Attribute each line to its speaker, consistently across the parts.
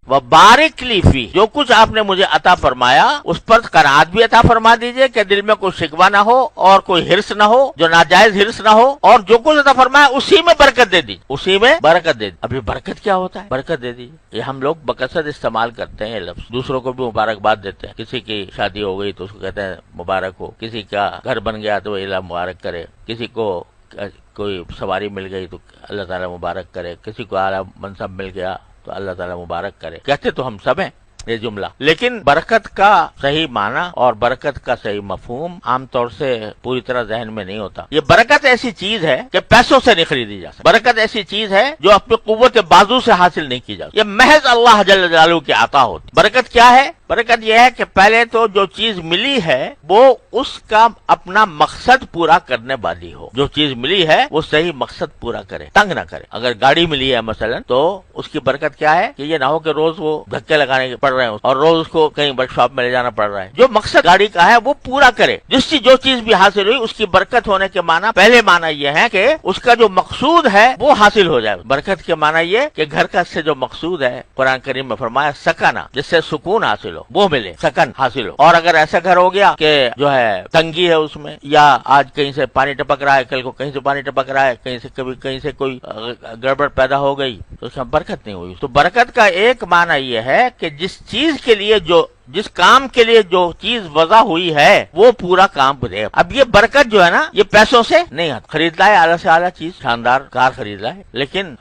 Speaker 1: وبارک لی فی، جو کچھ آپ نے مجھے عطا فرمایا اس پر قناعت بھی عطا فرما دیجئے کہ دل میں کوئی شکوہ نہ ہو اور کوئی ہرس نہ ہو، جو ناجائز ہرس نہ ہو، اور جو کچھ عطا فرمایا اسی میں برکت دے دی، اسی میں برکت دے دی۔ ابھی برکت کیا ہوتا ہے؟ برکت دے دیجیے، یہ ہم لوگ بکثرت استعمال کرتے ہیں لفظ، دوسروں کو بھی مبارکباد دیتے ہیں۔ کسی کی شادی ہو گئی تو اس کو کہتے ہیں مبارک ہو، کسی کا گھر بن گیا تو اللہ مبارک کرے، کسی کو کوئی سواری مل گئی تو اللہ تعالیٰ مبارک کرے، کسی کو اعلیٰ منصب مل گیا تو اللہ تعالیٰ مبارک کرے۔ کہتے تو ہم سب ہیں یہ جملہ، لیکن برکت کا صحیح معنی اور برکت کا صحیح مفہوم عام طور سے پوری طرح ذہن میں نہیں ہوتا۔ یہ برکت ایسی چیز ہے کہ پیسوں سے نہیں خریدی جا سکتی، برکت ایسی چیز ہے جو اپنی قوت بازو سے حاصل نہیں کی جا سکتی، یہ محض اللہ جل جلالہ کی عطا ہوتی۔ برکت کیا ہے؟ برکت یہ ہے کہ پہلے تو جو چیز ملی ہے وہ اس کا اپنا مقصد پورا کرنے والی ہو، جو چیز ملی ہے وہ صحیح مقصد پورا کرے، تنگ نہ کرے۔ اگر گاڑی ملی ہے مثلا تو اس کی برکت کیا ہے کہ یہ نہ ہو کہ روز وہ دھکے لگانے پڑ رہے ہیں اور روز اس کو کہیں ورک شاپ میں لے جانا پڑ رہا ہے۔ جو مقصد گاڑی کا ہے وہ پورا کرے، جو چیز بھی حاصل ہوئی اس کی برکت ہونے کے معنی، پہلے معنی یہ ہے کہ اس کا جو مقصود ہے وہ حاصل ہو جائے۔ برکت کے معنی یہ کہ گھر کا سے جو مقصود ہے، قرآن کریم میں فرمایا سکنا، جس سے سکون حاصل ہو، وہ ملے، سکن حاصل ہو۔ اور اگر ایسا گھر ہو گیا کہ جو ہے تنگی ہے اس میں، یا آج کہیں سے پانی ٹپک رہا ہے، کل کو کہیں سے پانی ٹپک رہا ہے، کہیں سے کوئی گڑبڑ پیدا ہو گئی تو اس میں برکت نہیں ہوئی۔ تو برکت کا ایک معنی یہ ہے کہ جس کام کے لیے جو چیز وضع ہوئی ہے وہ پورا کام دے۔ اب یہ برکت جو ہے نا، یہ پیسوں سے نہیں آتی۔ خرید لائے اعلیٰ سے اعلیٰ چیز، شاندار کار خرید لائے، لیکن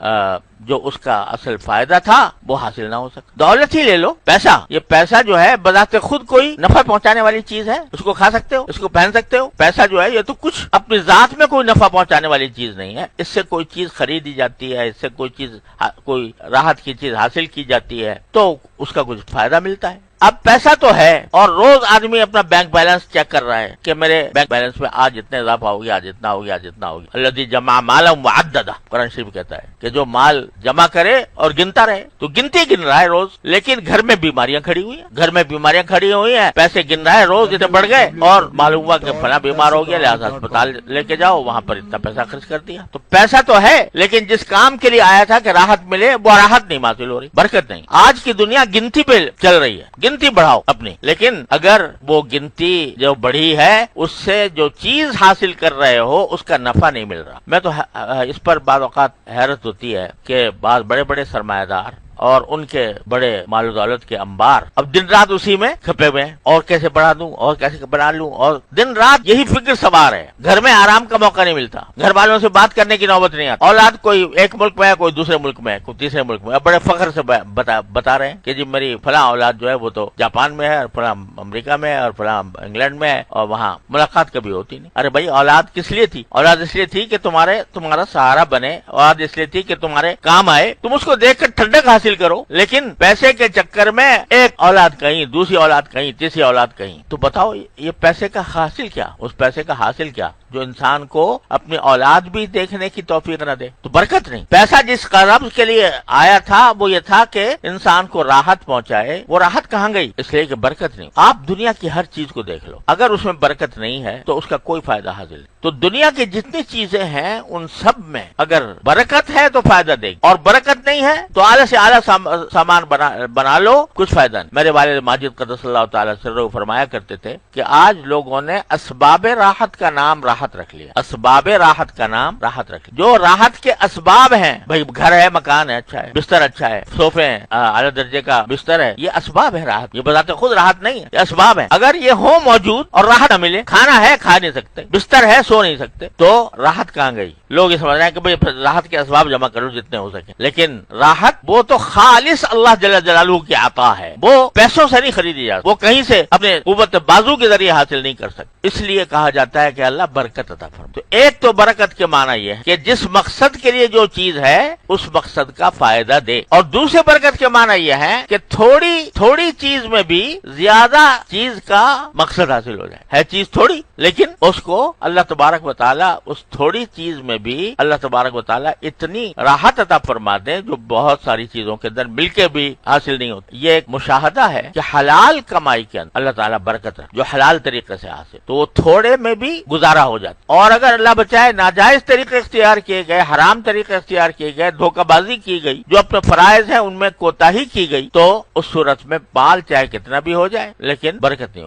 Speaker 1: جو اس کا اصل فائدہ تھا وہ حاصل نہ ہو سکا۔ دولت ہی لے لو، پیسہ، یہ پیسہ جو ہے بذات خود کوئی نفع پہنچانے والی چیز ہے، اس کو کھا سکتے ہو، اس کو پہن سکتے ہو۔ پیسہ جو ہے یہ تو کچھ اپنی ذات میں کوئی نفع پہنچانے والی چیز نہیں ہے، اس سے کوئی چیز خریدی جاتی ہے، اس سے کوئی راحت کی چیز حاصل کی جاتی ہے تو اس کا کچھ فائدہ ملتا ہے۔ اب پیسہ تو ہے اور روز آدمی اپنا بینک بیلنس چیک کر رہا ہے کہ میرے بینک بیلنس میں آج اتنے اضافہ ہو گیا، آج اتنا ہو گیا، آج اتنا ہو گیا۔ الذی جمع مالا وعددہ، قرآن شریف کہتا ہے کہ جو مال جمع کرے اور گنتا رہے، تو گنتی گن رہا ہے روز، لیکن گھر میں بیماریاں کھڑی ہوئی ہیں، پیسے گن رہا ہے روز اتنے بڑھ گئے، اور معلوم ہوا کہ فلاں بیمار ہو گیا لہٰذا اسپتال لے کے جاؤ، وہاں پر اتنا پیسہ خرچ کر دیا۔ تو پیسہ تو ہے، لیکن جس کام کے لیے آیا تھا کہ راحت ملے وہ راحت نہیں حاصل ہو رہی، برکت نہیں۔ آج کی دنیا گنتی پہ چل رہی ہے، گنتی بڑھاؤ اپنی، لیکن اگر وہ گنتی جو بڑھی ہے اس سے جو چیز حاصل کر رہے ہو اس کا نفع نہیں مل رہا۔ میں تو اس پر بعض اوقات حیرت ہوتی ہے کہ بعض بڑے بڑے سرمایہ دار اور ان کے بڑے مال و دولت کے انبار اب دن رات اسی میں کھپے ہوئے ہیں، اور کیسے بڑھا دوں اور کیسے بنا لوں، اور دن رات یہی فکر سوار ہے۔ گھر میں آرام کا موقع نہیں ملتا، گھر والوں سے بات کرنے کی نوبت نہیں آتی۔ اولاد کوئی ایک ملک میں ہے، کوئی دوسرے ملک میں ہے، کوئی تیسرے ملک میں ہے، بڑے فخر سے بتا رہے ہیں کہ جی میری فلاں اولاد جو ہے وہ تو جاپان میں ہے، اور فلاں امریکہ میں ہے، اور فلاں انگلینڈ میں ہے، اور وہاں ملاقات کبھی ہوتی نہیں۔ ارے بھائی، اولاد کس لیے تھی؟ اولاد اس لیے تھی کہ تمہارا سہارا بنے، اولاد اس لیے تھی کہ تمہارے کام آئے، تم اس کو دیکھ کر ٹھنڈک حاصل کرو، لیکن پیسے کے چکر میں ایک اولاد کہیں، دوسری اولاد کہیں، تیسری اولاد کہیں، تو بتاؤ یہ پیسے کا حاصل کیا؟ اس پیسے کا حاصل کیا جو انسان کو اپنی اولاد بھی دیکھنے کی توفیق نہ دے؟ تو برکت نہیں۔ پیسہ جس قرض کے لیے آیا تھا وہ یہ تھا کہ انسان کو راحت پہنچائے، وہ راحت کہاں گئی؟ اس لیے کہ برکت نہیں۔ آپ دنیا کی ہر چیز کو دیکھ لو، اگر اس میں برکت نہیں ہے تو اس کا کوئی فائدہ حاصل نہیں۔ تو دنیا کی جتنی چیزیں ہیں ان سب میں اگر برکت ہے تو فائدہ دے گی، اور برکت نہیں ہے تو اعلیٰ سے اعلیٰ سامان بنا لو، کچھ فائدہ نہیں۔ میرے والد ماجد قدس اللہ تعالی سرہ فرمایا کرتے تھے کہ آج لوگوں نے اسباب راحت کا نام راحت رکھ لیا، اسباب راحت کا نام راحت رکھ لیا۔ جو راحت کے اسباب ہیں، بھائی گھر ہے، مکان ہے، اچھا ہے، بستر اچھا ہے، صوفے ہیں، اعلیٰ درجے کا بستر ہے، یہ اسباب ہے راحت، یہ بذات خود راحت نہیں ہے، یہ اسباب ہے۔ اگر یہ ہو موجود اور راحت نہ ملے، کھانا ہے کھا نہیں سکتے، بستر ہے سو نہیں سکتے، تو راحت کہاں گئی؟ لوگ یہ سمجھ رہے ہیں کہ بھئی راحت کے اسباب جمع کرو جتنے ہو سکے، لیکن راحت وہ تو خالص اللہ جل جلالہ کی عطا ہے، وہ پیسوں سے نہیں خریدی جاتی، وہ کہیں سے اپنے قوت بازو کے ذریعے حاصل نہیں کر سکتے۔ اس لیے کہا جاتا ہے کہ اللہ برکت عطا فرمائے۔ تو ایک تو برکت کے معنی یہ ہے کہ جس مقصد کے لیے جو چیز ہے اس مقصد کا فائدہ دے، اور دوسرے برکت کے معنی یہ ہے کہ تھوڑی چیز میں بھی زیادہ چیز کا مقصد حاصل ہو جائے۔ ہے چیز تھوڑی، لیکن اس کو اللہ تبارک و تعالی اس تھوڑی چیز میں میں بھی اللہ تبارک و تعالیٰ اتنی راحت عطا فرما دیں جو بہت ساری چیزوں کے اندر مل کے بھی حاصل نہیں ہوتی. یہ ایک مشاہدہ ہے کہ حلال کمائی کے اندر اللہ تعالیٰ برکت ہے جو حلال طریقے سے حاصل تو وہ تھوڑے میں بھی گزارا ہو جاتا. اور اگر اللہ بچائے ناجائز طریقے اختیار کیے گئے، حرام طریقے اختیار کیے گئے، دھوکہ بازی کی گئی، جو اپنے فرائض ہیں ان میں کوتاہی کی گئی، تو اس صورت میں مال چاہے کتنا بھی ہو جائے لیکن برکت نہیں ہوگی.